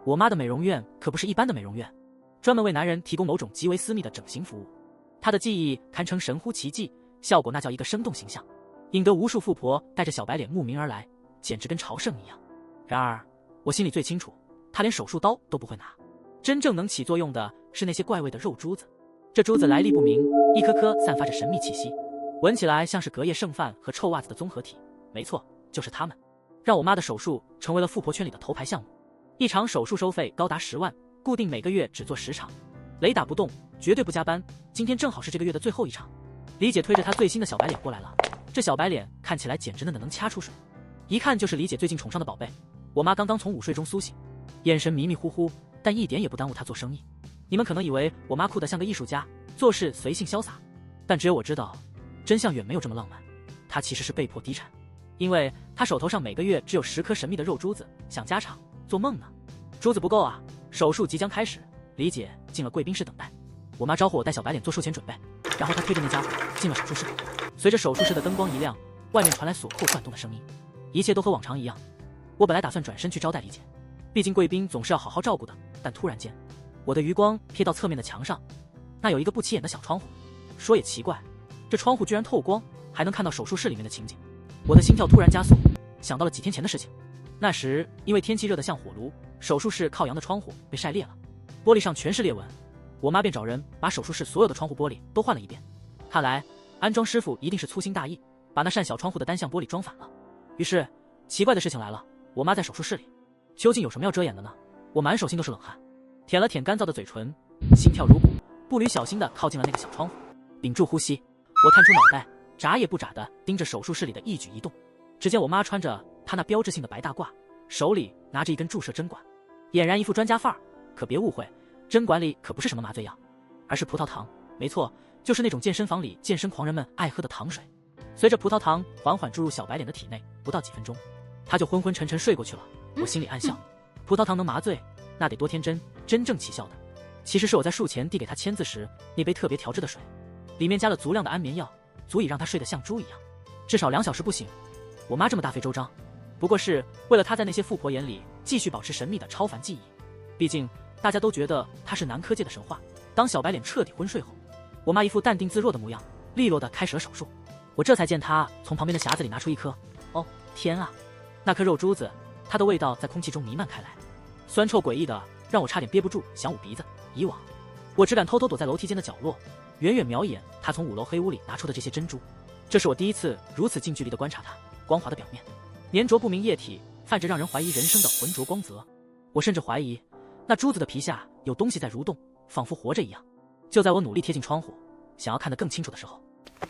我妈的美容院可不是一般的美容院，专门为男人提供某种极为私密的整形服务。她的技艺堪称神乎其技，效果那叫一个生动形象，引得无数富婆带着小白脸慕名而来，简直跟朝圣一样。然而我心里最清楚，她连手术刀都不会拿，真正能起作用的是那些怪味的肉珠子。这珠子来历不明，一颗颗散发着神秘气息，闻起来像是隔夜剩饭和臭袜子的综合体。没错，就是它们，让我妈的手术成为了富婆圈里的头牌项目。一场手术收费高达10万，固定每个月只做10场，雷打不动，绝对不加班。今天正好是这个月的最后一场。李姐推着她最新的小白脸过来了，这小白脸看起来简直嫩得能掐出水，一看就是李姐最近宠上的宝贝。我妈刚刚从午睡中苏醒，眼神迷迷糊糊，但一点也不耽误她做生意。你们可能以为我妈酷得像个艺术家，做事随性潇洒，但只有我知道，真相远没有这么浪漫。她其实是被迫低产，因为她手头上每个月只有10颗神秘的肉珠子，想加场做梦呢。珠子不够啊，手术即将开始，李姐进了贵宾室等待。我妈招呼我带小白脸做术前准备，然后她推着那家伙进了手术室。随着手术室的灯光一亮，外面传来锁扣转动的声音，一切都和往常一样。我本来打算转身去招待李姐，毕竟贵宾总是要好好照顾的，但突然间我的余光瞥到侧面的墙上，那有一个不起眼的小窗户。说也奇怪，这窗户居然透光，还能看到手术室里面的情景。我的心跳突然加速，想到了几天前的事情。那时因为天气热得像火炉，手术室靠阳的窗户被晒裂了，玻璃上全是裂纹。我妈便找人把手术室所有的窗户玻璃都换了一遍。看来安装师傅一定是粗心大意，把那扇小窗户的单向玻璃装反了。于是奇怪的事情来了，我妈在手术室里究竟有什么要遮掩的呢？我满手心都是冷汗，舔了舔干燥的嘴唇，心跳如鼓，步履小心地靠近了那个小窗户，屏住呼吸。我探出脑袋，眨也不眨地盯着手术室里的一举一动。只见我妈穿着她那标志性的白大褂，手里拿着一根注射针管，俨然一副专家范儿。可别误会，针管里可不是什么麻醉药，而是葡萄糖。没错，就是那种健身房里健身狂人们爱喝的糖水。随着葡萄糖缓缓注入小白脸的体内，不到几分钟，他就昏昏沉沉睡过去了。我心里暗笑，葡萄糖能麻醉，那得多天真。真正起效的，其实是我在术前递给他签字时那杯特别调制的水，里面加了足量的安眠药，足以让他睡得像猪一样，至少2小时不醒。我妈这么大费周章，不过是为了她在那些富婆眼里继续保持神秘的超凡技艺。毕竟大家都觉得她是男科界的神话。当小白脸彻底昏睡后，我妈一副淡定自若的模样，利落地开始了手术。我这才见她从旁边的匣子里拿出一颗，哦天啊，那颗肉珠子，它的味道在空气中弥漫开来，酸臭诡异的让我差点憋不住想捂鼻子。以往我只敢偷偷躲在楼梯间的角落，远远瞄一眼她从5楼黑屋里拿出的这些珍珠。这是我第一次如此近距离地观察它光滑的表面，粘着不明液体，泛着让人怀疑人生的浑浊光泽。我甚至怀疑那珠子的皮下有东西在蠕动，仿佛活着一样。就在我努力贴近窗户，想要看得更清楚的时候，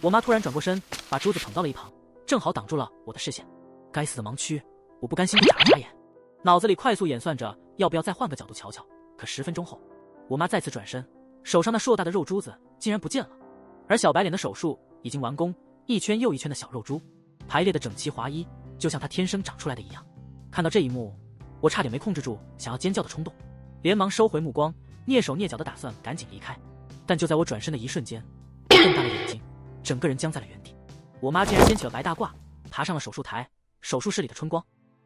我妈突然转过身，把珠子捧到了一旁，正好挡住了我的视线。该死的盲区，我不甘心地眨了眨眼，脑子里快速演算着要不要再换个角度瞧瞧。可10分钟后，我妈再次转身，手上那硕大的肉珠子竟然不见了，而小白脸的手术已经完工，一圈又一圈的小肉珠排列的整齐划一，就像她天生长出来的一样。看到这一幕，我差点没控制住想要尖叫的冲动，连忙收回目光，蹑手蹑脚的打算赶紧离开。但就在我转身的一瞬间，我瞪大了眼睛，整个人僵在了原地。我妈竟然掀起了白大褂，爬上了手术台。手术室里的春光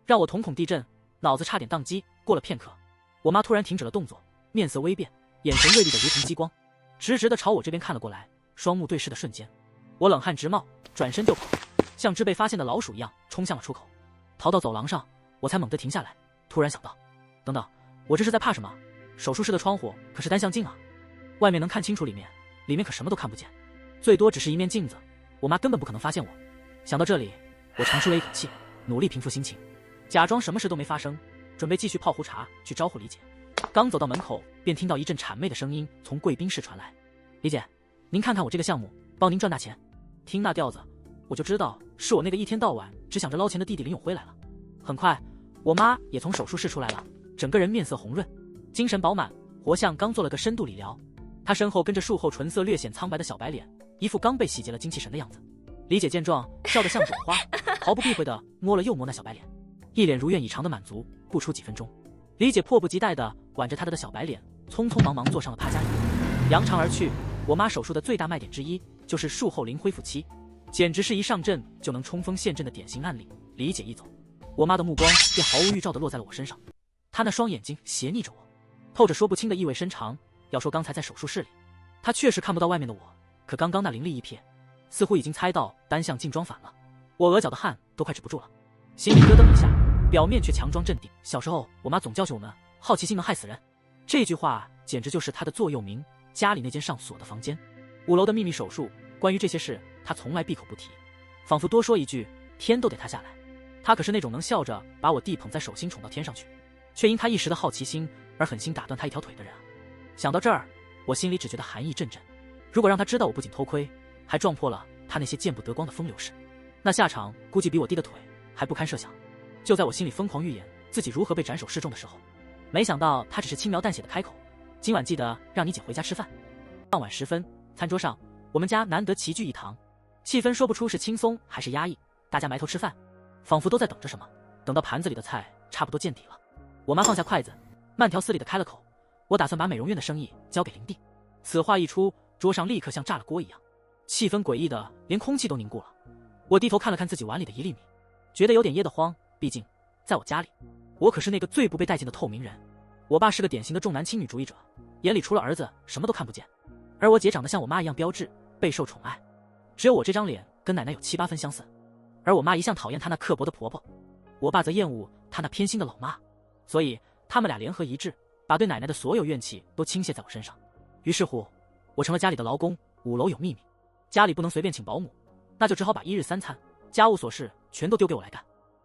让我瞳孔地震，脑子差点宕机。过了片刻，我妈突然停止了动作，面色微变，眼神锐利的如同激光，直直的朝我这边看了过来。双目对视的瞬间，我冷汗直冒，转身就跑，像只被发现的老鼠一样冲向了出口。逃到走廊上，我才猛地停下来，突然想到，等等，我这是在怕什么？手术室的窗户可是单向镜啊，外面能看清楚里面可什么都看不见，最多只是一面镜子，我妈根本不可能发现我。想到这里，我长出了一口气，努力平复心情，假装什么事都没发生，准备继续泡壶茶去招呼李姐。刚走到门口，便听到一阵谄媚的声音从贵宾室传来：“李姐，您看看我这个项目，帮您赚大钱。”听那调子，我就知道是我那个一天到晚只想着捞钱的弟弟林永辉来了。很快，我妈也从手术室出来了，整个人面色红润，精神饱满，活像刚做了个深度理疗。她身后跟着术后唇色略显苍白的小白脸，一副刚被洗劫了精气神的样子。李姐见状，笑得像朵花，毫不避讳地摸了又摸那小白脸，一脸如愿以偿的满足。不出几分钟，李姐迫不及待地挽着她的小白脸，匆匆忙忙坐上了趴架椅，扬长而去。我妈手术的最大卖点之一就是术后零恢复期，简直是一上阵就能冲锋陷阵的典型案例。李姐一走，我妈的目光便毫无预兆地落在了我身上。他那双眼睛斜睨着我，透着说不清的意味深长。要说刚才在手术室里，他确实看不到外面的我，可刚刚那凌厉一瞥，似乎已经猜到单向镜装反了。我额角的汗都快止不住了，心里咯噔一下，表面却强装镇定。小时候，我妈总教训我们，好奇心能害死人。这句话简直就是她的座右铭。家里那间上锁的房间，5楼的秘密手术，关于这些事，她从来闭口不提，仿佛多说一句，天都得塌下来。她可是那种能笑着把我弟捧在手心宠到天上去，却因他一时的好奇心而狠心打断他一条腿的人啊！想到这儿，我心里只觉得寒意阵阵。如果让他知道我不仅偷窥，还撞破了他那些见不得光的风流事，那下场估计比我弟的腿还不堪设想。就在我心里疯狂预演自己如何被斩首示众的时候，没想到他只是轻描淡写的开口：“今晚记得让你姐回家吃饭。”傍晚时分，餐桌上我们家难得齐聚一堂，气氛说不出是轻松还是压抑，大家埋头吃饭，仿佛都在等着什么。等到盘子里的菜差不多见底了，我妈放下筷子，慢条斯理的开了口：“我打算把美容院的生意交给林弟。”此话一出，桌上立刻像炸了锅一样，气氛诡异的连空气都凝固了。我低头看了看自己碗里的1粒米，觉得有点噎得慌。毕竟在我家里，我可是那个最不被待见的透明人。我爸是个典型的重男轻女主义者，眼里除了儿子什么都看不见。而我姐长得像我妈一样标致，备受宠爱，只有我这张脸跟奶奶有7、8分相似。而我妈一向讨厌她那刻薄的婆婆，我爸则厌恶她那偏心的老妈，所以他们俩联合一致，把对奶奶的所有怨气都倾泻在我身上。于是乎，我成了家里的劳工，5楼有秘密，家里不能随便请保姆，那就只好把1日3餐、家务琐事全都丢给我来干。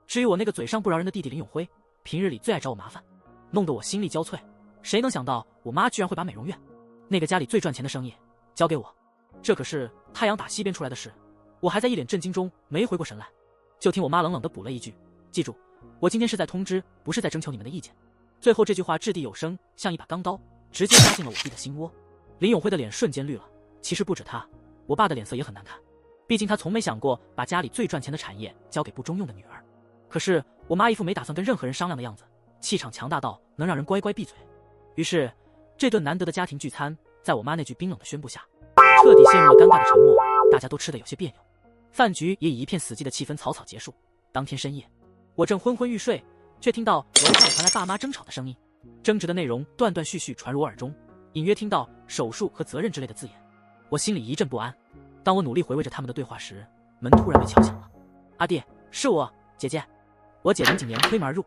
至于我那个嘴上不饶人的弟弟林永辉，平日里最爱找我麻烦，弄得我心力交瘁。谁能想到我妈居然会把美容院那个家里最赚钱的生意交给我？这可是太阳打西边出来的事。我还在一脸震惊中没回过神来，就听我妈冷冷地补了一句：“记住，我今天是在通知，不是在征求你们的意见。”最后这句话掷地有声，像一把钢刀，直接扎进了我弟的心窝。林永辉的脸瞬间绿了。其实不止他，我爸的脸色也很难看，毕竟他从没想过把家里最赚钱的产业交给不中用的女儿。可是我妈一副没打算跟任何人商量的样子，气场强大到能让人乖乖闭嘴。于是这顿难得的家庭聚餐，在我妈那句冰冷的宣布下，彻底陷入了尴尬的沉默，大家都吃得有些别扭。饭局也以一片死寂的气氛草草结束。当天深夜，我正昏昏欲睡，却听到楼上传来爸妈争吵的声音，争执的内容断断续续传入我耳中，隐约听到手术和责任之类的字眼。我心里一阵不安。当我努力回味着他们的对话时，门突然被敲响了。阿弟，是我，姐姐。我姐林景言推门而入，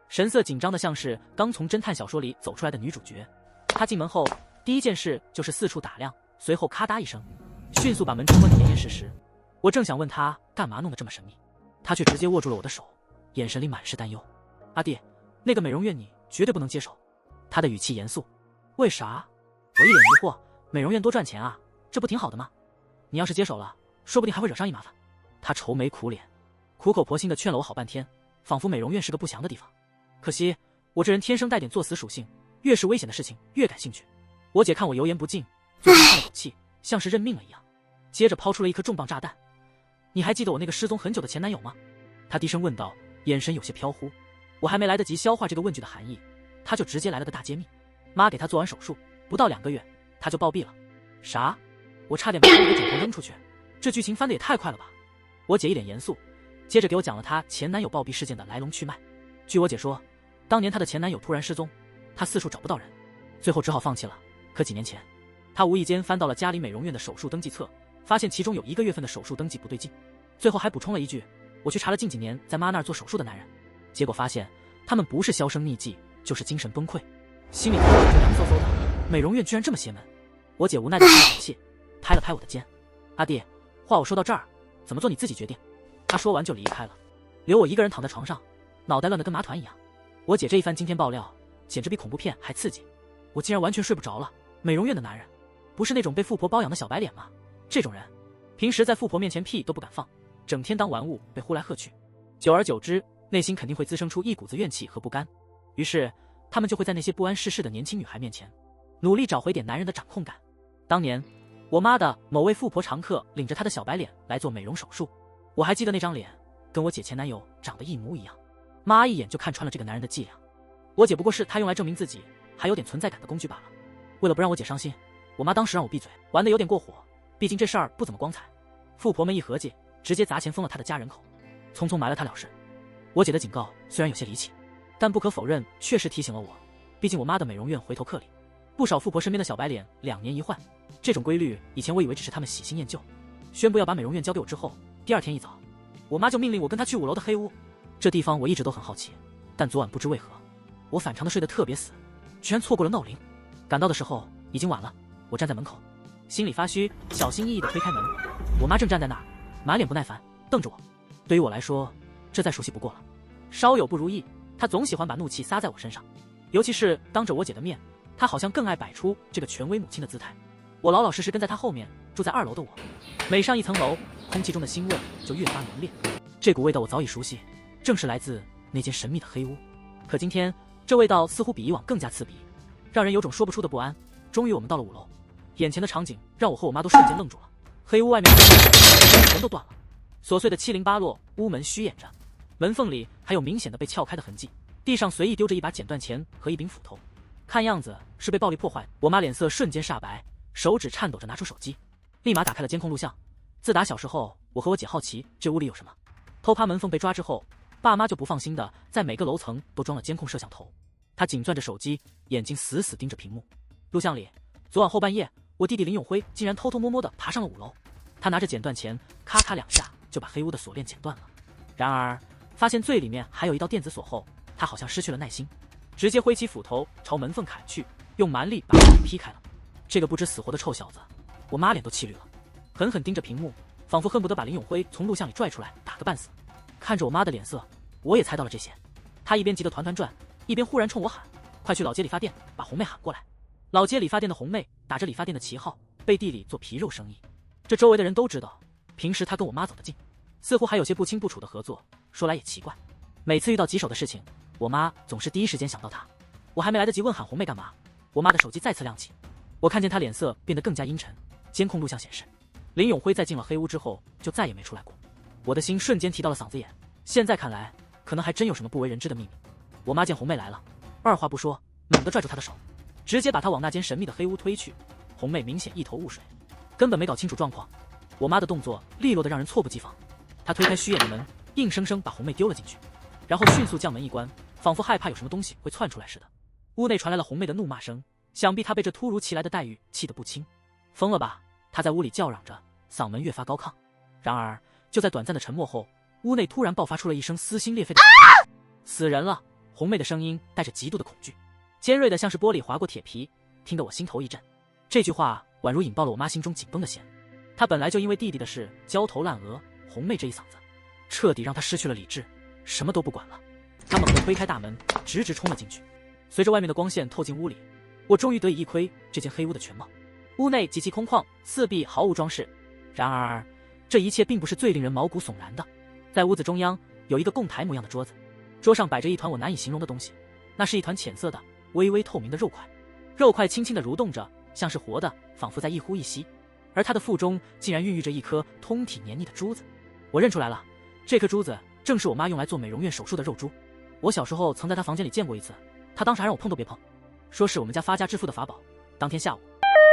神色紧张的像是刚从侦探小说里走出来的女主角。她进门后第一件事就是四处打量，随后咔嗒一声，迅速把门冲关得严严实实。我正想问她干嘛弄得这么神秘，她却直接握住了我的手，眼神里满是担忧。阿弟，那个美容院你绝对不能接手。她的语气严肃。为啥？我一脸疑惑。美容院多赚钱啊，这不挺好的吗？你要是接手了，说不定还会惹上一麻烦。她愁眉苦脸，苦口婆心地劝了我好半天，仿佛美容院是个不祥的地方。可惜我这人天生带点作死属性，越是危险的事情越感兴趣。我姐看我油盐不进，最后叹了口气，像是认命了一样，接着抛出了一颗重磅炸弹。你还记得我那个失踪很久的前男友吗？她低声问道，眼神有些飘忽。我还没来得及消化这个问句的含义，她就直接来了个大揭秘。妈给她做完手术不到2个月，她就暴毙了。啥？我差点把我的枕头扔出去，这剧情翻得也太快了吧。我姐一脸严肃，接着给我讲了她前男友暴毙事件的来龙去脉。据我姐说，当年她的前男友突然失踪，她四处找不到人，最后只好放弃了。可几年前，她无意间翻到了家里美容院的手术登记册，发现其中有1个月份的手术登记不对劲，最后还补充了一句：我去查了近几年在妈那儿做手术的男人，结果发现他们不是销声匿迹，就是精神崩溃。心里就凉飕飕的，美容院居然这么邪门。我姐无奈地叹了口气，拍了拍我的肩：阿弟，话我说到这儿，怎么做你自己决定。她说完就离开了，留我一个人躺在床上，脑袋乱得跟麻团一样。我姐这一番惊天爆料，简直比恐怖片还刺激。我竟然完全睡不着了。美容院的男人，不是那种被富婆包养的小白脸吗？这种人，平时在富婆面前屁都不敢放，整天当玩物被呼来喝去，久而久之，内心肯定会滋生出一股子怨气和不甘。于是，他们就会在那些不谙世事的年轻女孩面前，努力找回点男人的掌控感。当年，我妈的某位富婆常客领着她的小白脸来做美容手术，我还记得那张脸，跟我姐前男友长得一模一样。妈一眼就看穿了这个男人的伎俩。我姐不过是她用来证明自己还有点存在感的工具罢了。为了不让我姐伤心，我妈当时让我闭嘴，玩得有点过火，毕竟这事儿不怎么光彩。富婆们一合计，直接砸钱封了她的家人口，匆匆埋了她了事。我姐的警告虽然有些离奇，但不可否认，确实提醒了我，毕竟我妈的美容院回头客里，不少富婆身边的小白脸2年一换。这种规律，以前我以为只是他们喜新厌旧。宣布要把美容院交给我之后，第2天一早，我妈就命令我跟她去5楼的黑屋。这地方我一直都很好奇，但昨晚不知为何，我反常的睡得特别死，居然错过了闹铃。赶到的时候已经晚了，我站在门口，心里发虚，小心翼翼地推开门。我妈正站在那儿，满脸不耐烦，瞪着我。对于我来说，这再熟悉不过了。稍有不如意，她总喜欢把怒气撒在我身上，尤其是当着我姐的面，她好像更爱摆出这个权威母亲的姿态。我老老实实跟在她后面，住在2楼的我，每上一层楼，空气中的腥味就越发浓烈。这股味道我早已熟悉，正是来自那间神秘的黑屋。可今天这味道似乎比以往更加刺鼻，让人有种说不出的不安。终于我们到了5楼，眼前的场景让我和我妈都瞬间愣住了。黑屋外面全都断了，琐碎的七零八落，屋门虚掩着，门缝里还有明显的被撬开的痕迹，地上随意丢着一把剪断钳和一柄斧头，看样子是被暴力破坏。我妈脸色瞬间煞白，手指颤抖着拿出手机，立马打开了监控录像。自打小时候，我和我姐好奇这屋里有什么，偷爬门缝被抓之后，爸妈就不放心的在每个楼层都装了监控摄像头。她紧攥着手机，眼睛死死盯着屏幕。录像里，昨晚后半夜，我弟弟林永辉竟然偷偷摸摸的爬上了5楼，他拿着剪断钳，咔咔2下就把黑屋的锁链剪断了。然而，发现最里面还有一道电子锁后，他好像失去了耐心，直接挥起斧头朝门缝砍去，用蛮力把门劈开了。这个不知死活的臭小子，我妈脸都气绿了，狠狠盯着屏幕，仿佛恨不得把林永辉从录像里拽出来打个半死。看着我妈的脸色，我也猜到了这些。她一边急得团团转，一边忽然冲我喊：“快去老街理发店把红妹喊过来！”老街理发店的红妹打着理发店的旗号，背地里做皮肉生意。这周围的人都知道，平时她跟我妈走得近，似乎还有些不清不楚的合作。说来也奇怪，每次遇到棘手的事情，我妈总是第一时间想到她。我还没来得及问喊红妹干嘛，我妈的手机再次亮起，我看见她脸色变得更加阴沉。监控录像显示，林永辉在进了黑屋之后就再也没出来过。我的心瞬间提到了嗓子眼，现在看来，可能还真有什么不为人知的秘密。我妈见红妹来了，二话不说，猛地拽住她的手，直接把她往那间神秘的黑屋推去。红妹明显一头雾水，根本没搞清楚状况。我妈的动作利落得让人猝不及防，她推开虚掩的门，硬生生把红妹丢了进去，然后迅速将门一关，仿佛害怕有什么东西会窜出来似的。屋内传来了红妹的怒骂声，想必她被这突如其来的待遇气得不轻。疯了吧？她在屋里叫嚷着，嗓门越发高亢。然而就在短暂的沉默后，屋内突然爆发出了一声撕心裂肺的死人了！红妹的声音带着极度的恐惧，尖锐的像是玻璃划过铁皮，听得我心头一震。这句话宛如引爆了我妈心中紧绷的弦。她本来就因为弟弟的事焦头烂额，红妹这一嗓子彻底让她失去了理智，什么都不管了。她猛地推开大门，直直冲了进去。随着外面的光线透进屋里，我终于得以一窥这间黑屋的全貌。屋内极其空旷，四壁毫无装饰。然而这一切并不是最令人毛骨悚然的。在屋子中央有一个供台模样的桌子，桌上摆着一团我难以形容的东西，那是一团浅色的微微透明的肉块，肉块轻轻地蠕动着，像是活的，仿佛在一呼一吸。而它的腹中竟然孕育着一颗通体黏腻的珠子。我认出来了，这颗珠子正是我妈用来做美容院手术的肉珠。我小时候曾在她房间里见过一次，她当时还让我碰都别碰，说是我们家发家致富的法宝。当天下午，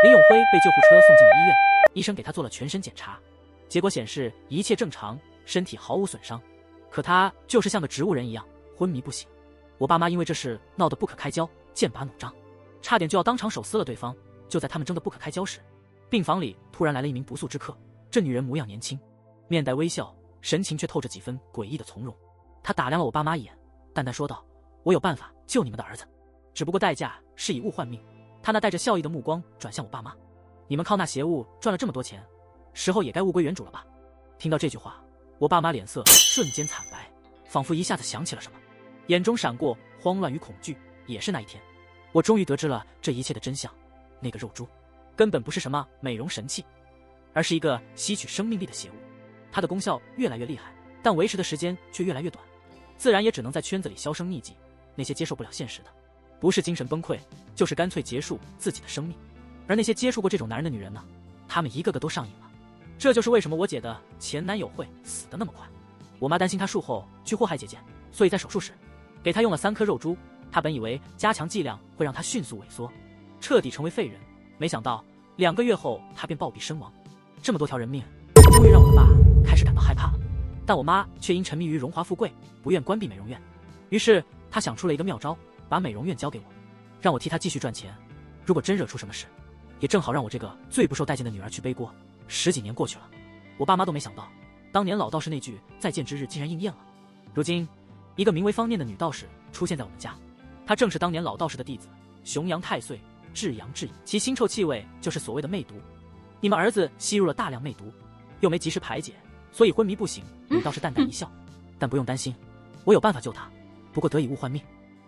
林永辉被救护车送进了医院，医生给他做了全身检查，结果显示一切正常，身体毫无损伤。可他就是像个植物人一样昏迷不醒。我爸妈因为这事闹得不可开交，剑拔弩张，差点就要当场手撕了对方。就在他们争得不可开交时，病房里突然来了一名不速之客。这女人模样年轻，面带微笑，神情却透着几分诡异的从容。她打量了我爸妈一眼，淡淡说道：“我有办法救你们的儿子，只不过代价是以物换命。”她那带着笑意的目光转向我爸妈：“你们靠那邪物赚了这么多钱，时候也该物归原主了吧？”听到这句话，我爸妈脸色瞬间惨白，仿佛一下子想起了什么，眼中闪过慌乱与恐惧。也是那一天，我终于得知了这一切的真相。那个肉珠根本不是什么美容神器，而是一个吸取生命力的邪物。它的功效越来越厉害，但维持的时间却越来越短，自然也只能在圈子里销声匿迹。那些接受不了现实的，不是精神崩溃，就是干脆结束自己的生命。而那些接触过这种男人的女人呢，她们一个个都上瘾了。这就是为什么我姐的前男友会死得那么快。我妈担心她术后去祸害姐姐，所以在手术时给她用了3颗肉珠。她本以为加强剂量会让她迅速萎缩，彻底成为废人，没想到2个月后她便暴毙身亡。这么多条人命，终于让我的爸开始感到害怕了。但我妈却因沉迷于荣华富贵，不愿关闭美容院，于是他想出了一个妙招，把美容院交给我，让我替他继续赚钱。如果真惹出什么事，也正好让我这个最不受待见的女儿去背锅。10几年过去了，我爸妈都没想到，当年老道士那句再见之日竟然应验了。如今，一个名为方念的女道士出现在我们家，她正是当年老道士的弟子，熊阳太岁，至阳至阴，其腥臭气味就是所谓的魅毒。你们儿子吸入了大量魅毒，又没及时排解，所以昏迷不醒。女道士淡淡一笑，但不用担心，我有办法救他，不过得以物换命。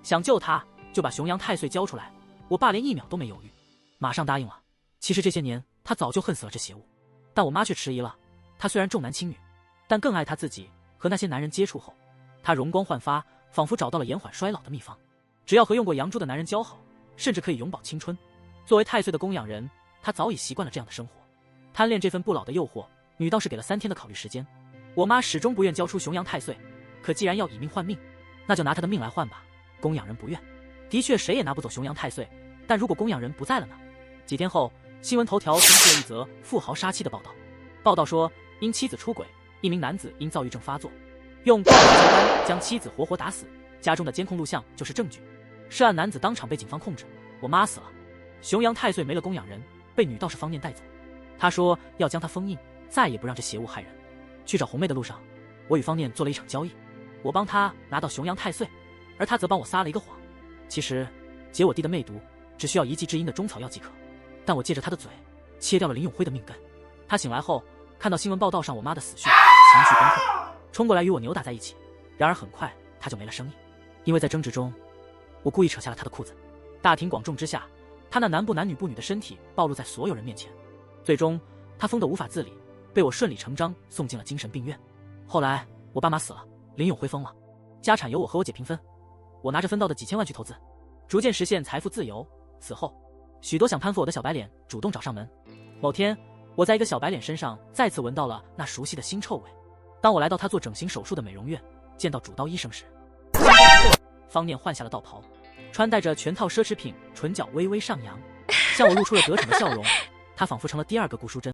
想救他，就把熊阳太岁交出来。我爸连1秒都没犹豫，马上答应了。其实这些年他早就恨死了这邪物，但我妈却迟疑了。她虽然重男轻女，但更爱她自己。和那些男人接触后，她容光焕发，仿佛找到了延缓衰老的秘方。只要和用过阳珠的男人交好，甚至可以永葆青春。作为太岁的供养人，她早已习惯了这样的生活。贪恋这份不老的诱惑，女道士给了3天的考虑时间。我妈始终不愿交出熊阳太岁，可既然要以命换命，那就拿她的命来换吧。供养人不愿，的确谁也拿不走熊阳太岁，但如果供养人不在了呢？几天后，新闻头条登出了一则富豪杀妻的报道。报道说，因妻子出轨，一名男子因躁郁症发作，用暴力交单将妻子活活打死，家中的监控录像就是证据。涉案男子当场被警方控制。我妈死了，熊阳太岁没了供养人，被女道士方念带走。他说要将他封印，再也不让这邪物害人。去找红妹的路上，我与方念做了一场交易，我帮他拿到熊阳太岁，而他则帮我撒了一个谎。其实解我弟的魅毒只需要一剂治阴的中草药即可，但我借着他的嘴切掉了林永辉的命根。他醒来后看到新闻报道上我妈的死讯，情绪崩溃，冲过来与我扭打在一起。然而很快他就没了声音，因为在争执中，我故意扯下了他的裤子。大庭广众之下，他那男不男女不女的身体暴露在所有人面前。最终他疯得无法自理，被我顺理成章送进了精神病院。后来我爸妈死了，林永辉疯了，家产由我和我姐平分，我拿着分到的几千万去投资，逐渐实现财富自由。此后许多想攀附我的小白脸主动找上门。某天我在一个小白脸身上再次闻到了那熟悉的腥臭味。当我来到他做整形手术的美容院，见到主刀医生时，方念换下了道袍，穿戴着全套奢侈品，唇角微微上扬，向我露出了得逞的笑容。他仿佛成了第2个顾淑珍。